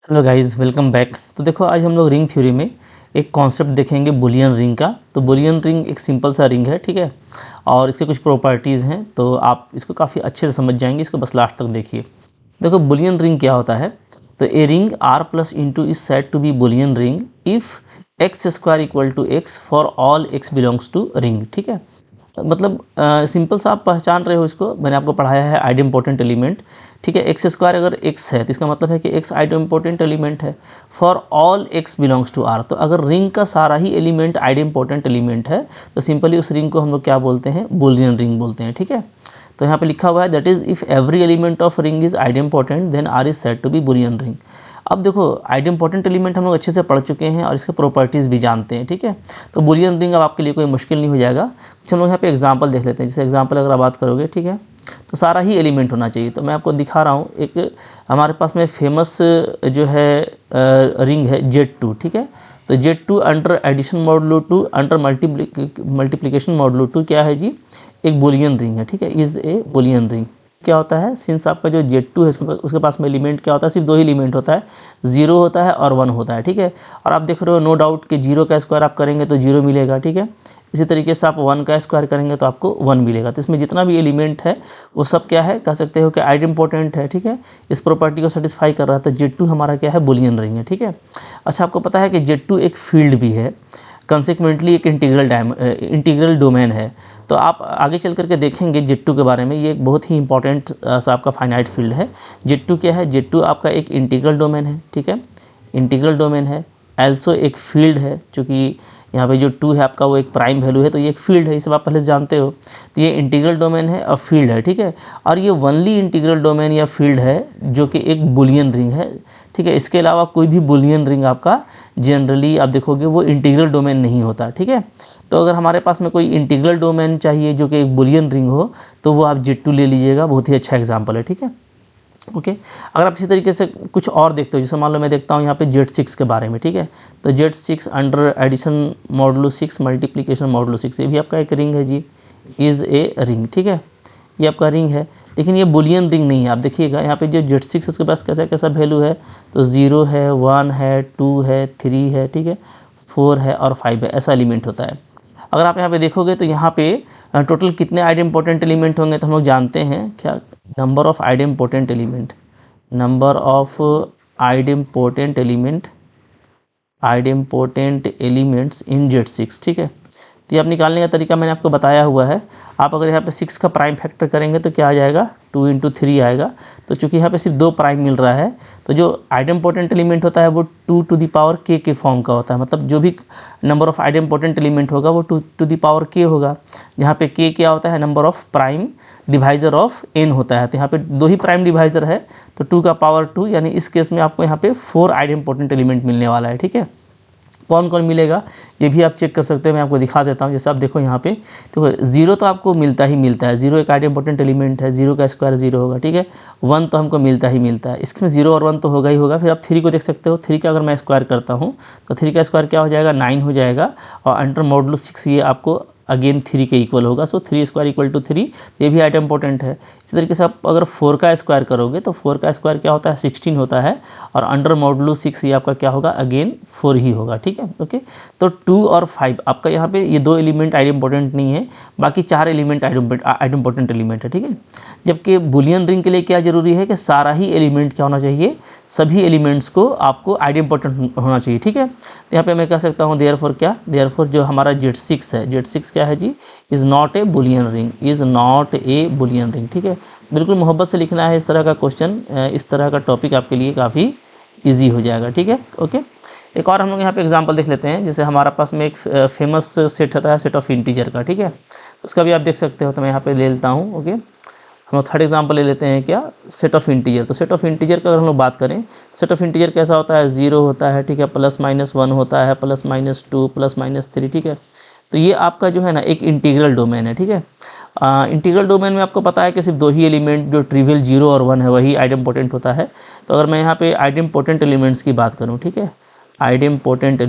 Hello guys, welcome back. तो देखो, आज हम लोग रिंग थ्योरी में एक कॉन्सेप्ट देखेंगे बुलियन रिंग का। तो बुलियन रिंग एक सिंपल सा रिंग है, ठीक है, और इसके कुछ प्रॉपर्टीज़ हैं, तो आप इसको काफ़ी अच्छे से समझ जाएंगे। इसको बस लास्ट तक देखिए। देखो, बुलियन रिंग क्या होता है। तो a ring R plus into is said to be Boolean ring if x square equal to x for all x belongs to ring, ठीक है। मतलब सिंपल सा आप पहचान रहे हो इसको, मैंने आपको पढ़ाया है आइडेम्पोर्टेंट एलिमेंट, ठीक है। एक्स स्क्वायर अगर एक्स है तो इसका मतलब है कि एक्स आइडेम्पोर्टेंट एलिमेंट है for all x belongs to R. तो अगर रिंग का सारा ही एलिमेंट आइडेम्पोर्टेंट एलिमेंट है तो सिंपली उस रिंग को हम लोग क्या बोलते हैं, बुलियन रिंग बोलते हैं, ठीक है। तो यहाँ पे लिखा हुआ है that is if every element of ring is idempotent then R is said to be Boolean ring. अब देखो, आइडेम्पोर्टेंट एलिमेंट हम लोग अच्छे से पढ़ चुके हैं और इसके प्रॉपर्टीज़ भी जानते हैं, ठीक है। तो बुलियन रिंग अब आपके लिए कोई मुश्किल नहीं हो जाएगा। कुछ हम लोग यहाँ पे एग्जांपल देख लेते हैं। जैसे एग्जांपल अगर आप बात करोगे, ठीक है, तो सारा ही एलिमेंट होना चाहिए। तो मैं आपको दिखा रहा हूँ, एक हमारे पास में फेमस जो है रिंग है Z2, ठीक है। तो Z2 under addition modulo 2 under multiplication modulo 2 क्या है जी, एक बुलियन रिंग है, ठीक है, इज़ ए बुलियन रिंग। क्या होता है, सिंस आपका जो Z2 है उसके पास में एलिमेंट क्या होता है, सिर्फ दो ही एलिमेंट होता है, 0 होता है और 1 होता है, ठीक है। और आप देख रहे हो नो डाउट कि 0 का स्क्वायर आप करेंगे तो 0 मिलेगा, ठीक है। इसी तरीके से आप 1 का स्क्वायर करेंगे तो आपको 1 मिलेगा। तो इसमें जितना भी एलिमेंट है वो सब क्या है, कह सकते हो कि आइडेम्पोर्टेंट है, ठीक है। इस प्रॉपर्टी को सेटिस्फाई कर रहा है। तो Z2 हमारा क्या है, बुलियन रिंग है, ठीक है। अच्छा, आपको पता है कि Z2 एक फील्ड भी है, कंसिक्वेंटली एक इंटीग्रल डोमेन है। तो आप आगे चल करके देखेंगे Z2 के बारे में, ये एक बहुत ही इंपॉर्टेंट सा आपका फाइनाइट फील्ड है। Z2 क्या है, Z2 आपका एक इंटीग्रल डोमेन है, ठीक है, इंटीग्रल डोमेन है। एल्सो एक फील्ड है, चूँकि यहाँ पे जो 2 है आपका वो एक प्राइम वैल्यू है, तो ये एक फील्ड है, ये सब आप पहले से जानते हो। तो ये इंटीग्रल डोमेन है और फील्ड है, ठीक है। और ये ओनली इंटीग्रल डोमेन या फील्ड है जो कि एक बुलियन रिंग है, ठीक है। इसके अलावा कोई भी बुलियन रिंग आपका जनरली आप देखोगे वो इंटीग्रल डोमेन नहीं होता, ठीक है। तो अगर हमारे पास में कोई इंटीग्रल डोमेन चाहिए जो कि एक बुलियन रिंग हो तो वो आप Z2 ले लीजिएगा, बहुत ही अच्छा एग्जांपल है, ठीक है, ओके। अगर आप इसी तरीके से कुछ और देखते हो, जैसे मान लो मैं देखता हूँ यहाँ पे Z6 के बारे में, ठीक है। तो Z6 under addition modulo 6 multiplication modulo 6, ये भी आपका एक रिंग है जी, इज़ ए रिंग, ठीक है, ये आपका रिंग है। लेकिन ये बुलियन रिंग नहीं है। आप देखिएगा यहाँ पे जो Z6 उसके पास कैसा कैसा वैल्यू है, तो 0 है, 1 है, 2 है, 3 है, ठीक है, 4 है और 5 है, ऐसा एलिमेंट होता है। अगर आप यहाँ पे देखोगे तो यहाँ पे टोटल कितने आइडेम्पोर्टेंट एलिमेंट होंगे, तो हम लोग जानते हैं क्या, number of idempotent element, number of idempotent elements in Z6, ठीक है। तो ये आप निकालने का तरीका मैंने आपको बताया हुआ है। आप अगर यहाँ पे 6 का प्राइम फैक्टर करेंगे तो क्या आ जाएगा, 2 × 3 आएगा। तो चूंकि यहाँ पे सिर्फ 2 प्राइम मिल रहा है, तो जो आइडेम्पोर्टेंट एलिमेंट होता है वो 2 टू द पावर k के फॉर्म का होता है। मतलब जो भी नंबर ऑफ आइडेम्पोर्टेंट एलिमेंट होगा वो 2 टू द पावर k होगा, जहाँ पे k क्या होता है, number of prime divisor of n होता है। तो यहाँ पे 2 ही प्राइम डिवाइजर है, तो 2 का पावर 2, यानी इस केस में आपको यहाँ पे 4 आइडेम्पोर्टेंट एलिमेंट मिलने वाला है, ठीक है। कौन कौन मिलेगा ये भी आप चेक कर सकते हैं, मैं आपको दिखा देता हूँ। जैसे आप देखो यहाँ पे, तो 0 तो आपको मिलता ही मिलता है, 0 एक आइडेम्पोर्टेंट एलिमेंट है, 0 का स्क्वायर 0 होगा, ठीक है। 1 तो हमको मिलता ही मिलता है, इसमें 0 और 1 तो होगा ही होगा। फिर आप 3 को देख सकते हो, 3 का अगर मैं स्क्वायर करता हूँ तो 3 का स्क्वायर क्या हो जाएगा, 9 हो जाएगा, और अंडर मॉडुलो 6 ये आपको अगेन 3 के इक्वल होगा। सो 3 स्क्वायर इक्वल टू 3, ये भी आइडेम्पोर्टेंट है। इसी तरीके से आप अगर 4 का स्क्वायर करोगे तो 4 का स्क्वायर क्या होता है, 16 होता है, और अंडर मॉडुलो 6 ये आपका क्या होगा, अगेन 4 ही होगा, ठीक है, ओके। तो 2 और 5 आपका यहाँ पे ये 2 एलिमेंट आइडेम्पोर्टेंट नहीं है, बाकी 4 एलिमेंट आइडेम्पोर्टेंट एलिमेंट है, ठीक है। जबकि बुलियन रिंग के लिए क्या जरूरी है कि सारा ही एलिमेंट क्या होना चाहिए, सभी एलिमेंट्स को आपको आइडेम्पोर्टेंट होना चाहिए, ठीक है। तो यहाँ पे मैं कह सकता हूँ देयरफॉर क्या, देयरफॉर जो हमारा Z6 है, Z6 क्या है जी, is not a Boolean ring, is not a Boolean ring, ठीक है। बिल्कुल मोहब्बत से लिखना है इस तरह का क्वेश्चन, इस तरह का टॉपिक आपके लिए काफ़ी ईजी हो जाएगा, ठीक है, ओके। एक और हम लोग यहाँ पे एग्जांपल देख लेते हैं। जैसे हमारा पास में एक फेमस सेट होता है, सेट ऑफ इंटीजर का, ठीक है, तो उसका भी आप देख सकते हो। तो मैं यहाँ पे ले लेता हूँ, ओके। हम लोग थर्ड एग्जांपल ले लेते हैं क्या, सेट ऑफ इंटीजर। तो सेट ऑफ इंटीजर का अगर हम लोग बात करें, सेट ऑफ इंटीजर कैसा होता है, 0 होता है, ठीक है, +-1 होता है, +-2 +-3, ठीक है। तो ये आपका जो है ना एक इंटीग्रल डोमेन है, ठीक है। इंटीग्रल डोमेन में आपको पता है कि सिर्फ 2 ही एलिमेंट जो ट्रिवियल 0 और 1 है वही आइडेम्पोर्टेंट होता है। तो अगर मैं यहाँ पे आइडेम्पोर्टेंट एलिमेंट्स की बात करूँ, ठीक है, आइडेम्पोर्टेंट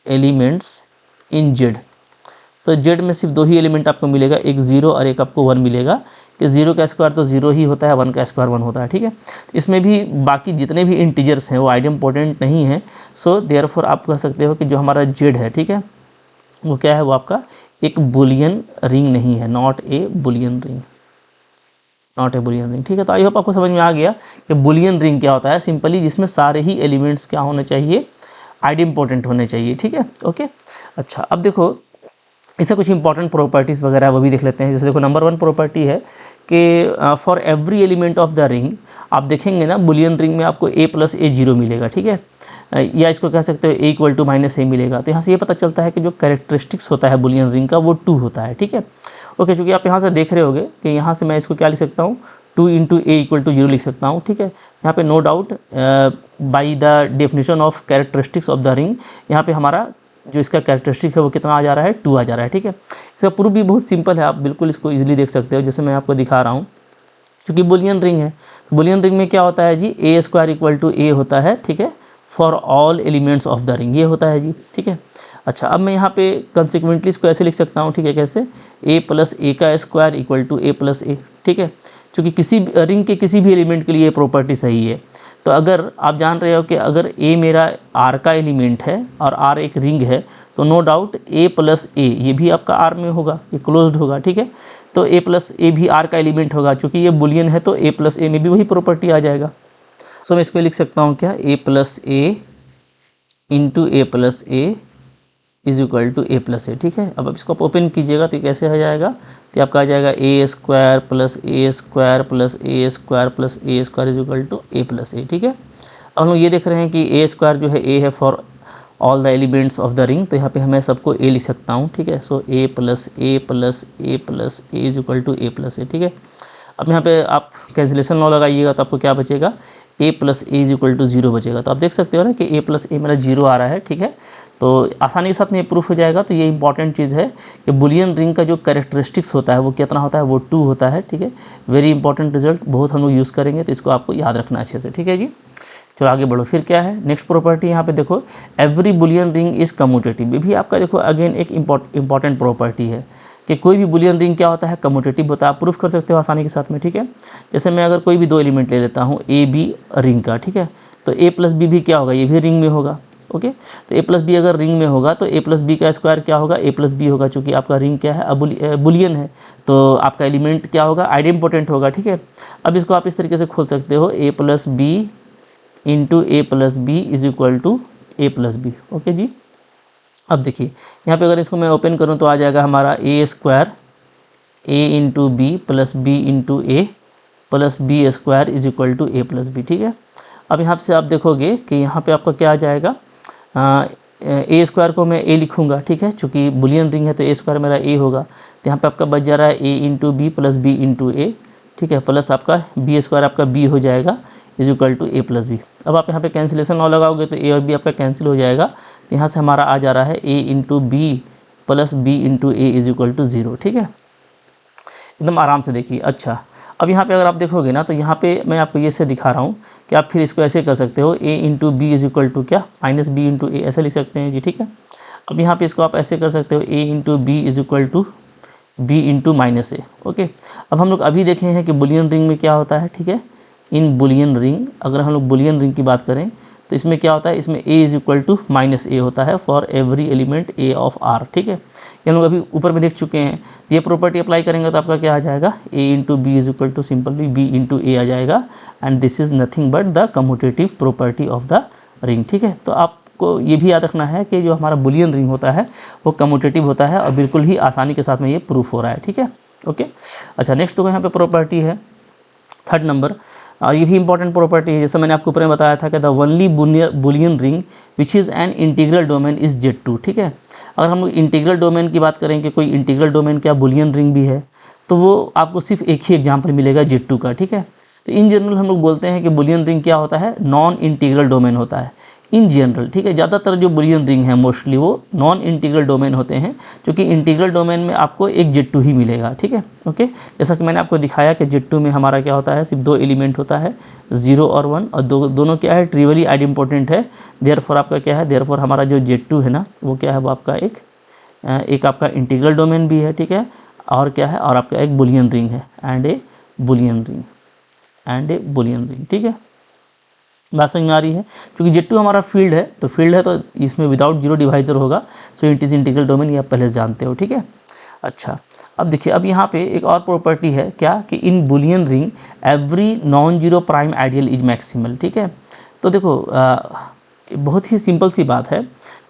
एलिमेंट्स इन Z, तो Z में सिर्फ 2 ही एलिमेंट आपको मिलेगा, एक 0 और एक आपको 1 मिलेगा, कि 0 का स्क्वायर तो 0 ही होता है, 1 का स्क्वायर 1 होता है, ठीक है। इसमें भी बाकी जितने भी इंटीजर्स हैं वो आइडेम्पोर्टेंट नहीं है। सो देयरफॉर आप कह सकते हो कि जो हमारा जेड है, ठीक है, वो क्या है, वो आपका एक बुलियन रिंग नहीं है, not a Boolean ring, not a Boolean ring, ठीक है। तो आई होप आपको समझ में आ गया कि बुलियन रिंग क्या होता है। सिंपली जिसमें सारे ही एलिमेंट्स क्या होने चाहिए, आइडेम्पोर्टेंट होने चाहिए, ठीक है, ओके। अच्छा, अब देखो इससे कुछ इंपॉर्टेंट प्रॉपर्टीज़ वगैरह वो भी देख लेते हैं। जैसे देखो नंबर 1 प्रॉपर्टी है कि for every element of the ring, आप देखेंगे ना बुलियन रिंग में आपको a + a 0 मिलेगा, ठीक है, या इसको कह सकते हो a = -a मिलेगा। तो यहाँ से ये पता चलता है कि जो कैरेक्टरिस्टिक्स होता है बुलियन रिंग का वो 2 होता है, ठीक है, ओके। चूँकि आप यहाँ से देख रहे होगे कि यहाँ से मैं इसको क्या लिख सकता हूँ, 2 × a = 0 लिख सकता हूँ, ठीक है। यहाँ पे no doubt by the definition of characteristics of the ring, यहाँ पे हमारा जो इसका कैरेक्टरिस्टिक है वो कितना आ जा रहा है, 2 आ जा रहा है, ठीक है। इसका प्रूफ भी बहुत सिंपल है, आप बिल्कुल इसको इजीली देख सकते हो, जैसे मैं आपको दिखा रहा हूँ। क्योंकि बुलियन रिंग है, तो बुलियन रिंग में क्या होता है जी, a² = a होता है, ठीक है, for all elements of the ring, ये होता है जी, ठीक है। अच्छा, अब मैं यहाँ पे कंसिक्वेंटली इसको ऐसे लिख सकता हूँ, ठीक है, कैसे, a + a² = a + a, ठीक है। क्योंकि किसी रिंग के किसी भी एलिमेंट के लिए ये प्रॉपर्टी सही है। तो अगर आप जान रहे हो कि अगर a मेरा R का एलिमेंट है और R एक रिंग है, तो नो डाउट a + a ये भी आपका R में होगा, ये क्लोज्ड होगा, ठीक है। तो a + a भी R का एलिमेंट होगा, क्योंकि ये बुलियन है तो a + a में भी वही प्रॉपर्टी आ जाएगा। सो मैं इसको लिख सकता हूँ क्या, a + a × a + a = a + a, ठीक है। अब आप इसको ओपन कीजिएगा तो कैसे आ जाएगा, तो आपका आ जाएगा a² + a² + a² + a² = a + a, ठीक है। अब हम लोग ये देख रहे हैं कि a² जो है a है for all the elements of the ring, तो यहाँ पे मैं सबको a लिख सकता हूँ, ठीक है। सो a + a + a + a = a + a, ठीक है। अब यहाँ पे आप कैंसिलेशन लॉ लगाइएगा तो आपको क्या बचेगा, a + a = 0 बचेगा। तो आप देख सकते हो ना कि a + a मेरा 0 आ रहा है, ठीक है। तो आसानी के साथ में ये प्रूफ हो जाएगा। तो ये इंपॉर्टेंट चीज़ है कि बुलियन रिंग का जो कैरेक्टरिस्टिक्स होता है वो कितना होता है, वो 2 होता है, ठीक है। वेरी इंपॉर्टेंट रिजल्ट, बहुत हम लोग यूज़ करेंगे, तो इसको आपको याद रखना अच्छे से, ठीक है जी। चलो आगे बढ़ो, फिर क्या है नेक्स्ट प्रॉपर्टी, यहाँ पे देखो every Boolean ring is commutative. ये भी आपका देखो अगेन एक इंपॉर्टेंट प्रॉपर्टी है कि कोई भी बुलियन रिंग क्या होता है, कम्यूटेटिव होता है। आप प्रूफ कर सकते हो आसानी के साथ में, ठीक है। जैसे मैं अगर कोई भी 2 एलिमेंट ले लेता हूँ a b रिंग का, ठीक है, तो a + b भी क्या होगा, ये भी रिंग में होगा, ओके। तो a + b अगर रिंग में होगा तो a + b का स्क्वायर क्या होगा, a + b होगा, चूँकि आपका रिंग क्या है, बुलियन है, तो आपका एलिमेंट क्या होगा, आइडेम्पोर्टेंट होगा, ठीक है। अब इसको आप इस तरीके से खोल सकते हो, a + b × a + b = a + b, okay जी। अब देखिए यहाँ पे अगर इसको मैं ओपन करूँ तो आ जाएगा हमारा a² a × b + b × a + b² = a + b, ठीक है। अब यहाँ से आप देखोगे कि यहाँ पे आपका क्या आ जाएगा, a² को मैं a लिखूँगा, ठीक है, चूँकि बुलियन रिंग है तो a² मेरा a होगा। तो यहाँ पे आपका बच जा रहा है a × b + b × a, ठीक है, प्लस आपका b² आपका b हो जाएगा = a + b। अब आप यहाँ पे कैंसिलेशन लॉ लगाओगे तो a और b आपका कैंसिल हो जाएगा। तो यहाँ से हमारा आ जा रहा है a × b + b × a = 0, ठीक है, एकदम आराम से देखिए। अच्छा, अब यहाँ पे अगर आप देखोगे ना तो यहाँ पे मैं आपको ये से दिखा रहा हूँ कि आप फिर इसको ऐसे कर सकते हो, a × b = क्या, -b × a, ऐसे लिख सकते हैं जी, ठीक है। अब यहाँ पे इसको आप ऐसे कर सकते हो, a × b = b × -a, okay. अब हम लोग अभी देखे हैं कि बुलियन रिंग में क्या होता है, ठीक है। इन बुलियन रिंग, अगर हम लोग बुलियन रिंग की बात करें तो इसमें क्या होता है, इसमें a = -a होता है for every element a of r, ठीक है। ये हम लोग अभी ऊपर में देख चुके हैं। ये प्रॉपर्टी अप्लाई करेंगे तो आपका क्या आ जाएगा, a × b = simply b × a आ जाएगा, and this is nothing but the commutative property of the ring, ठीक है। तो आपको ये भी याद रखना है कि जो हमारा बुलियन रिंग होता है वो कम्यूटेटिव होता है और बिल्कुल ही आसानी के साथ में ये प्रूफ हो रहा है, ठीक है, ओके। अच्छा, नेक्स्ट तो यहाँ पे प्रॉपर्टी है 3rd नंबर, ये भी इंपॉर्टेंट प्रॉपर्टी है। जैसे मैंने आपको ऊपर में बताया था कि the only Boolean ring which is an integral domain is Z2, ठीक है। अगर हम लोग इंटीग्रल डोमेन की बात करें कि कोई इंटीग्रल डोमेन क्या बुलियन रिंग भी है, तो वो आपको सिर्फ एक ही एग्जाम्पल मिलेगा Z2 का, ठीक है। तो इन जनरल हम लोग बोलते हैं कि बुलियन रिंग क्या होता है, नॉन इंटीग्रल डोमेन होता है इन जनरल, ठीक है। ज़्यादातर जो बुलियन रिंग है मोस्टली वो नॉन इंटीग्रल डोमेन होते हैं, क्योंकि इंटीग्रल डोमेन में आपको एक Z2 ही मिलेगा, ठीक है, ओके। जैसा कि मैंने आपको दिखाया कि Z2 में हमारा क्या होता है, सिर्फ 2 एलिमेंट होता है, 0 और 1, और दोनों क्या है, ट्रिवली आइडेम्पोर्टेंट है। देयरफॉर आपका क्या है, देयरफॉर हमारा जो Z2 है ना वो क्या है, वो आपका एक आपका इंटीग्रल डोमेन भी है, ठीक है, और क्या है, और आपका एक बुलियन रिंग है and A Boolean ring and A Boolean ring. ठीक है, बात समझ में आ रही है। क्योंकि Z2 हमारा फील्ड है, तो फील्ड है तो इसमें विदाउट जीरो डिवाइजर होगा, so it is integral domain, ये आप पहले से जानते हो। ठीक है, अच्छा अब देखिए, अब यहाँ पे एक और प्रॉपर्टी है क्या, कि in Boolean ring every non zero prime ideal is maximal. ठीक है, तो देखो बहुत ही सिंपल सी बात है।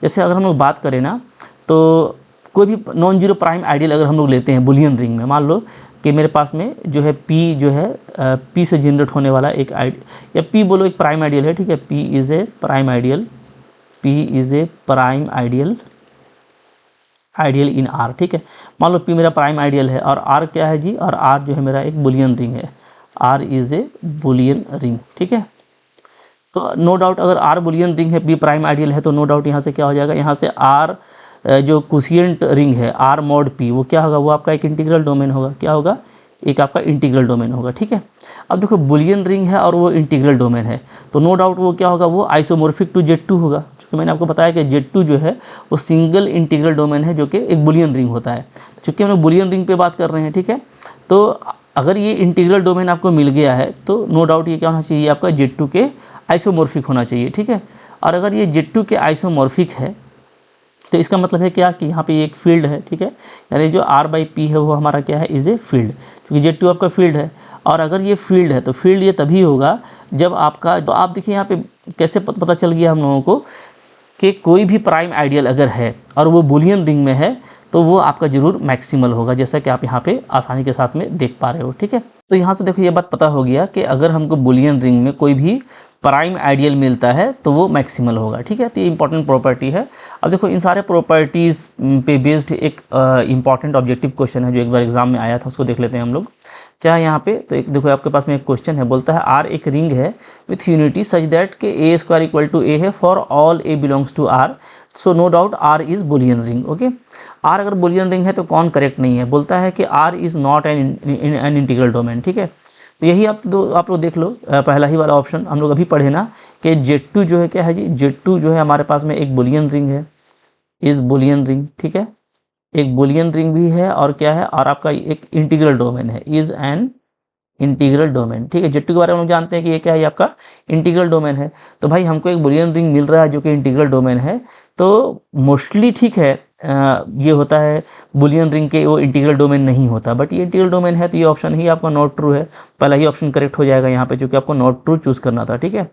जैसे अगर हम लोग बात करें ना, तो कोई भी नॉन जीरो प्राइम आइडियल अगर हम लोग लेते हैं बुलियन रिंग में, मान लो कि मेरे पास में जो है P जो है P से जनरेट होने वाला एक या P बोलो एक प्राइम आइडियल है। ठीक है, P is a prime ideal, P is a prime ideal in R। ठीक है, मान लो P मेरा प्राइम आइडियल है और R क्या है जी, और R जो है मेरा एक बुलियन रिंग है, R is a Boolean ring. ठीक है, तो नो डाउट अगर R बुलियन रिंग है, P प्राइम आइडियल है, तो नो डाउट यहाँ से क्या हो जाएगा, यहाँ से R जो क्वोशिएंट रिंग है R मॉड P, वो क्या होगा, वो आपका एक इंटीग्रल डोमेन होगा। क्या होगा, एक आपका इंटीग्रल डोमेन होगा। ठीक है, अब देखो बुलियन रिंग है और वो इंटीग्रल डोमेन है, तो नो डाउट वो क्या होगा, वो आइसोमॉर्फिक टू Z2 होगा। क्योंकि मैंने आपको बताया कि Z2 जो है वो सिंगल इंटीग्रल डोमेन है, जो कि एक बुलियन रिंग होता है। चूँकि हम लोग बुलियन रिंग पे बात कर रहे हैं, ठीक है, तो अगर ये इंटीग्रल डोमेन आपको मिल गया है, तो नो डाउट ये क्या होना चाहिए, आपका Z2 के आइसोमॉर्फिक होना चाहिए। ठीक है, और अगर ये Z2 के आइसोमॉर्फिक है, तो इसका मतलब है क्या, कि यहाँ पे एक फील्ड है। ठीक है, यानी जो R/P है वो हमारा क्या है, इज़ ए फील्ड, क्योंकि Z2 आपका फील्ड है। और अगर ये फील्ड है तो फील्ड ये तभी होगा जब आपका, तो आप देखिए यहाँ पे कैसे पता चल गया हम लोगों को कि कोई भी प्राइम आइडियल अगर है और वो बुलियन रिंग में है, तो वो आपका जरूर मैक्सिमल होगा, जैसा कि आप यहाँ पे आसानी के साथ में देख पा रहे हो। ठीक है, तो यहाँ से देखो ये बात पता हो गया कि अगर हमको बुलियन रिंग में कोई भी प्राइम आइडियल मिलता है तो वो मैक्सिमल होगा। ठीक है, तो ये इंपॉर्टेंट प्रॉपर्टी है। अब देखो इन सारे प्रॉपर्टीज़ पे बेस्ड एक इंपॉर्टेंट ऑब्जेक्टिव क्वेश्चन है जो एक बार एग्जाम में आया था, उसको देख लेते हैं हम लोग। क्या है यहाँ पे, तो एक देखो आपके पास में एक क्वेश्चन है, बोलता है R एक रिंग है विथ यूनिटी सच दैट के A² इक्वल टू A है for all A belongs to R, so no doubt R is Boolean ring. Okay, R अगर बुलियन रिंग है तो कौन करेक्ट नहीं है, बोलता है कि R is not an integral domain. ठीक है, तो यही आप लोग देख लो, पहला ही वाला ऑप्शन हम लोग अभी पढ़े ना, कि Z2 जो है क्या है जी, Z2 जो है हमारे पास में एक बुलियन रिंग है, इज़ बुलियन रिंग। ठीक है, एक बुलियन रिंग भी है और क्या है, और आपका एक इंटीग्रल डोमेन है, इज़ एन इंटीग्रल डोमेन। ठीक है, Z2 के बारे में हम जानते हैं कि ये क्या है, ये आपका इंटीग्रल डोमेन है। तो भाई हमको एक बुलियन रिंग मिल रहा है जो कि इंटीग्रल डोमेन है, तो मोस्टली ठीक है, ये होता है बुलियन रिंग के वो इंटीग्रल डोमेन नहीं होता, बट ये इंटीग्रल डोमेन है, तो ये ऑप्शन ही आपका नॉट ट्रू है। पहला ही ऑप्शन करेक्ट हो जाएगा यहाँ पे, चूँकि आपको नॉट ट्रू चूज़ करना था। ठीक है,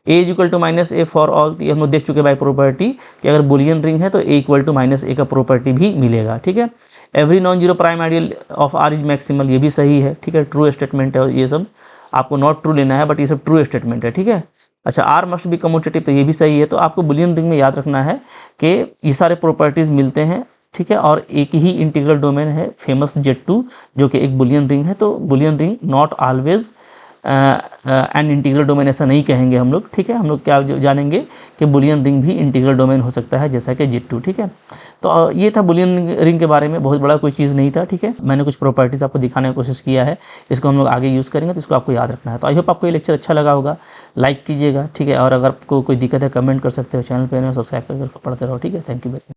A equal to -A for all, तो ये हम लोग देख चुके बाय प्रॉपर्टी कि अगर बुलियन रिंग है तो A इक्वल टू -A का प्रॉपर्टी भी मिलेगा। ठीक है, every non zero prime ideal of R is maximal, ये भी सही है। ठीक है, ट्रू स्टेटमेंट है, ये सब आपको नॉट ट्रू लेना है, बट ये सब ट्रू स्टेटमेंट है। ठीक है, अच्छा R मस्ट बी कम्यूटेटिव, तो ये भी सही है। तो आपको बुलियन रिंग में याद रखना है कि ये सारे प्रॉपर्टीज़ मिलते हैं। ठीक है, और एक ही इंटीग्रल डोमेन है फेमस Z2 जो कि एक बुलियन रिंग है, तो Boolean ring not always an integral domain ऐसा नहीं कहेंगे हम लोग। ठीक है, हम लोग क्या जानेंगे कि बुलियन रिंग भी इंटीग्रल डोमेन हो सकता है, जैसा कि Z2। ठीक है, तो ये था बुलियन रिंग के बारे में, बहुत बड़ा कोई चीज़ नहीं था। ठीक है, मैंने कुछ प्रॉपर्टीज़ आपको दिखाने की कोशिश किया है, इसको हम लोग आगे यूज़ करेंगे, तो इसको आपको याद रखना है। तो आई होप आपको ये लेक्चर अच्छा लगा होगा, लाइक कीजिएगा। ठीक है, और अगर आपको कोई दिक्कत है कमेंट कर सकते हो, चैनल पर सब्सक्राइब करके पढ़ते रहो। ठीक है, थैंक यू वेरी मच।